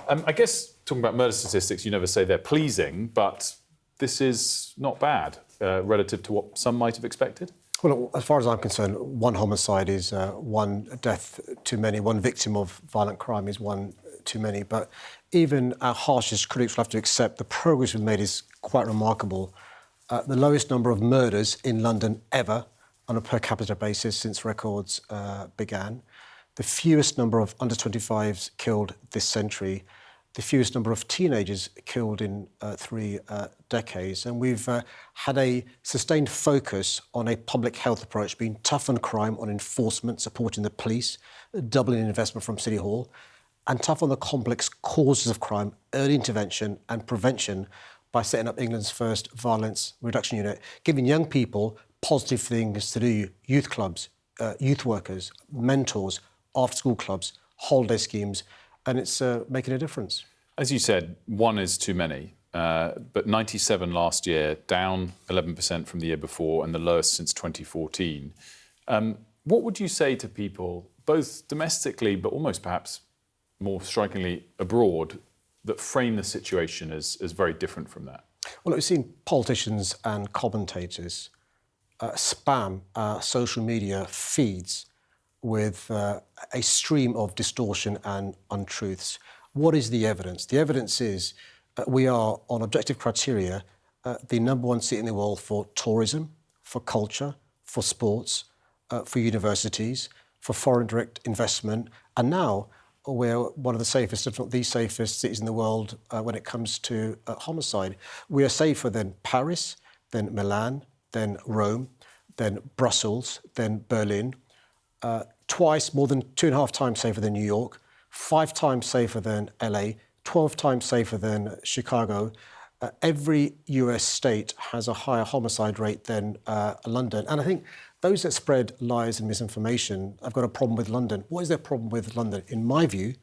I guess talking about murder statistics, you never say they're pleasing, but this is not bad relative to what some might have expected. Well, as far as I'm concerned, one homicide is one death too many. One victim of violent crime is one too many. But even our harshest critics will have to accept the progress we've made is quite remarkable. The lowest number of murders in London ever on a per capita basis since records began. The fewest number of under-25s killed this century. The fewest number of teenagers killed in 3 decades. And we've had a sustained focus on a public health approach, being tough on crime, on enforcement, supporting the police, doubling investment from City Hall, and tough on the complex causes of crime, early intervention and prevention by setting up England's first violence reduction unit, giving young people positive things to do, youth clubs, youth workers, mentors, after-school clubs, holiday schemes, and it's making a difference. As you said, one is too many, but 97 last year, down 11% from the year before and the lowest since 2014. What would you say to people, both domestically but almost perhaps more strikingly abroad, that frame the situation as very different from that? Well, we've seen politicians and commentators spam social media feeds with a stream of distortion and untruths. What is the evidence? The evidence is we are, on objective criteria, the #1 city in the world for tourism, for culture, for sports, for universities, for foreign direct investment, and now we're one of the safest, if not the safest cities in the world when it comes to homicide. We are safer than Paris, than Milan, than Rome, than Brussels, than Berlin. Twice, more than 2.5 times safer than New York, 5 times safer than LA, 12 times safer than Chicago. Every US state has a higher homicide rate than London. And I think those that spread lies and misinformation have got a problem with London. What is their problem with London? In my view,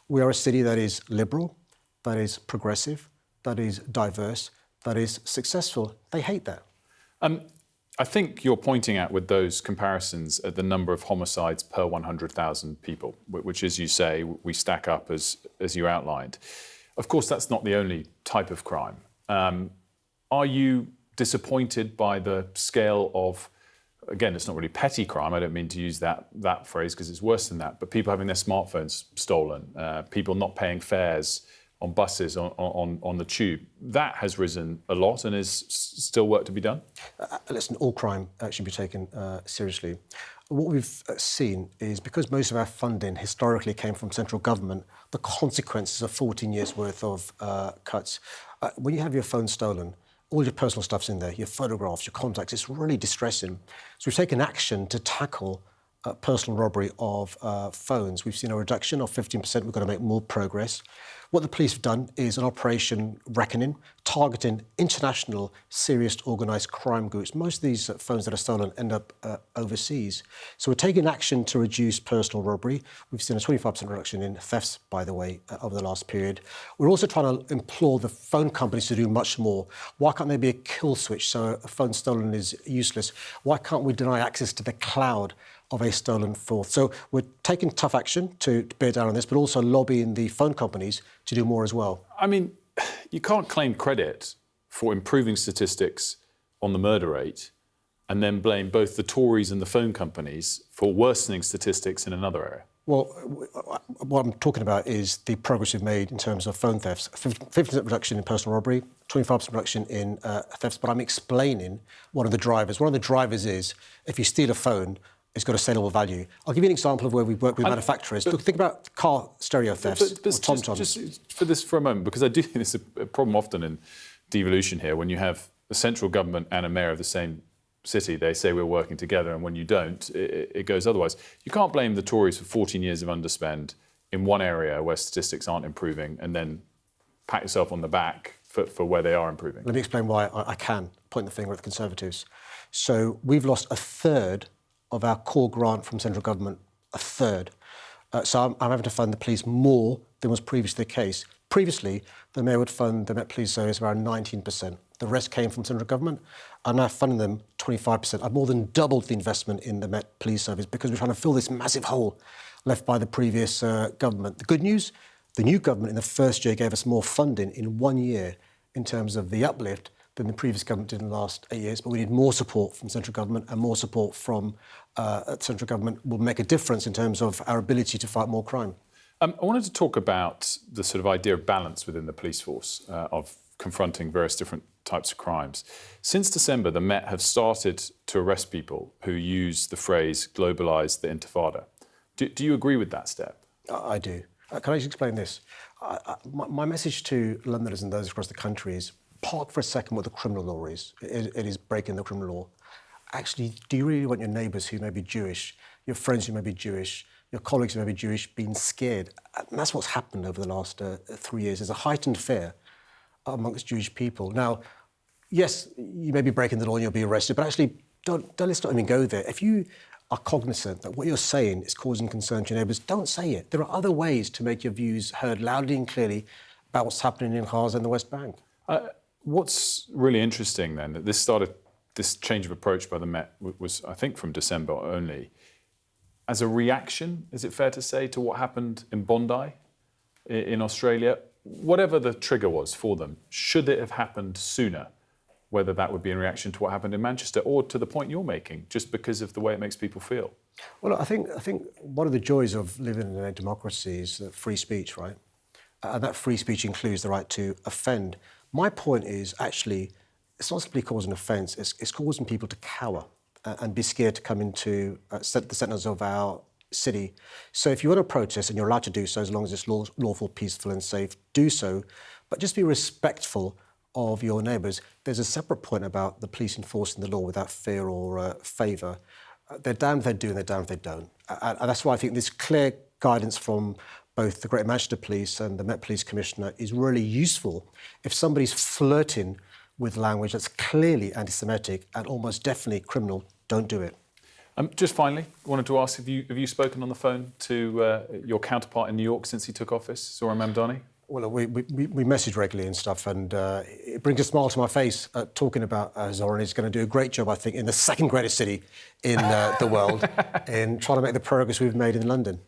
we are a city that is liberal, that is progressive, that is diverse, that is successful. They hate that. I think you're pointing at, with those comparisons, at the number of homicides per 100,000 people, which, as you say, we stack up as you outlined. Of course, that's not the only type of crime. Are you disappointed by the scale of, again, it's not really petty crime, I don't mean to use that phrase because it's worse than that, but people having their smartphones stolen, people not paying fares on buses, on the tube. That has risen a lot and is still work to be done? Listen, all crime should be taken seriously. What we've seen is because most of our funding historically came from central government, the consequences of 14 years' worth of cuts. When you have your phone stolen, all your personal stuff's in there, your photographs, your contacts, it's really distressing. So we've taken action to tackle personal robbery of phones. We've seen a reduction of 15%. We've got to make more progress. What the police have done is an Operation Reckoning, targeting international serious organised crime groups. Most of these phones that are stolen end up overseas. So we're taking action to reduce personal robbery. We've seen a 25% reduction in thefts, by the way, over the last period. We're also trying to implore the phone companies to do much more. Why can't there be a kill switch so a phone stolen is useless? Why can't we deny access to the cloud of a stolen phone? So we're taking tough action to bear down on this, but also lobbying the phone companies to do more as well. I mean, you can't claim credit for improving statistics on the murder rate and then blame both the Tories and the phone companies for worsening statistics in another area. Well, what I'm talking about is the progress we've made in terms of phone thefts. 50% reduction in personal robbery, 25% reduction in thefts, but I'm explaining one of the drivers. One of the drivers is if you steal a phone, it's got a saleable value. I'll give you an example of where we've worked with manufacturers. Look, think about car stereo thefts or TomToms. Just for this for a moment, because I do think there's a problem often in devolution here. When you have a central government and a mayor of the same city, they say we're working together, and when you don't, it goes otherwise. You can't blame the Tories for 14 years of underspend in one area where statistics aren't improving and then pat yourself on the back for where they are improving. Let me explain why I can point the finger at the Conservatives. So we've lost a third of our core grant from central government, a third. So I'm having to fund the police more than was previously the case. Previously, the Mayor would fund the Met Police Service around 19%. The rest came from central government. I'm now funding them 25%. I've more than doubled the investment in the Met Police Service because we're trying to fill this massive hole left by the previous government. The good news, The new government in the first year gave us more funding in 1 year in terms of the uplift than the previous government did in the last 8 years, but we need more support from central government, and more support from central government will make a difference in terms of our ability to fight more crime. I wanted to talk about the sort of idea of balance within the police force, of confronting various different types of crimes. Since December, the Met have started to arrest people who use the phrase globalise the intifada. Do you agree with that step? I do. Can I just explain this? My message to Londoners and those across the country is park for a second what the criminal law is. It is breaking the criminal law. Actually, do you really want your neighbours who may be Jewish, your friends who may be Jewish, your colleagues who may be Jewish being scared? And that's what's happened over the last 3 years. There's a heightened fear amongst Jewish people. Now, yes, you may be breaking the law and you'll be arrested, but actually, let's not even go there. If you are cognizant that what you're saying is causing concern to your neighbours, don't say it. There are other ways to make your views heard loudly and clearly about what's happening in Gaza and the West Bank. What's really interesting then, that this change of approach by the Met was, I think, from December only, as a reaction, is it fair to say, to what happened in Bondi in Australia? Whatever the trigger was for them, should it have happened sooner? Whether that would be in reaction to what happened in Manchester or to the point you're making, just because of the way it makes people feel? Well, I think one of the joys of living in a democracy is free speech, right? And that free speech includes the right to offend. My point is actually, it's not simply causing offence, it's causing people to cower and be scared to come into the centres of our city. So if you want to protest, and you're allowed to do so as long as it's lawful, peaceful and safe, do so. But just be respectful of your neighbours. There's a separate point about the police enforcing the law without fear or favour. They're damned if they do and they're damned if they don't. And that's why I think this clear guidance from both the Greater Manchester Police and the Met Police Commissioner is really useful. If somebody's flirting with language that's clearly anti-Semitic and almost definitely criminal, don't do it. Just finally, I wanted to ask, have you spoken on the phone to your counterpart in New York since he took office, Zohran Mamdani? Well, we message regularly and stuff, and it brings a smile to my face talking about Zohran. He's going to do a great job, I think, in the second greatest city in the world, in trying to make the progress we've made in London.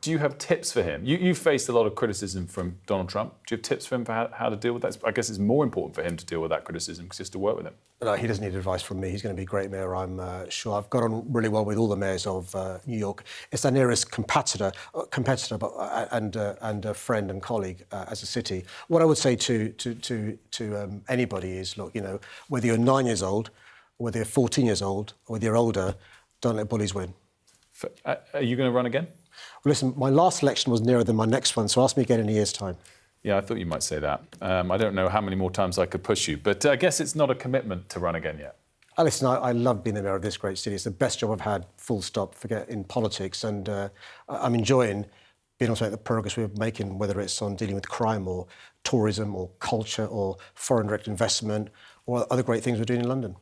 Do you have tips for him? You've faced a lot of criticism from Donald Trump. Do you have tips for him for how to deal with that? I guess it's more important for him to deal with that criticism just to work with him. No, he doesn't need advice from me. He's going to be a great mayor, I'm sure. I've got on really well with all the mayors of New York. It's our nearest competitor and a friend and colleague as a city. What I would say to anybody is, look, you know, whether you're 9 years old, whether you're 14 years old, or whether you're older, don't let bullies win. Are you going to run again? Well, listen, my last election was nearer than my next one, so ask me again in a year's time. Yeah, I thought you might say that. I don't know how many more times I could push you, but I guess it's not a commitment to run again yet. Listen, I love being the mayor of this great city. It's the best job I've had, full stop, forget in politics, and I'm enjoying being able to make the progress we're making, whether it's on dealing with crime or tourism or culture or foreign direct investment or other great things we're doing in London.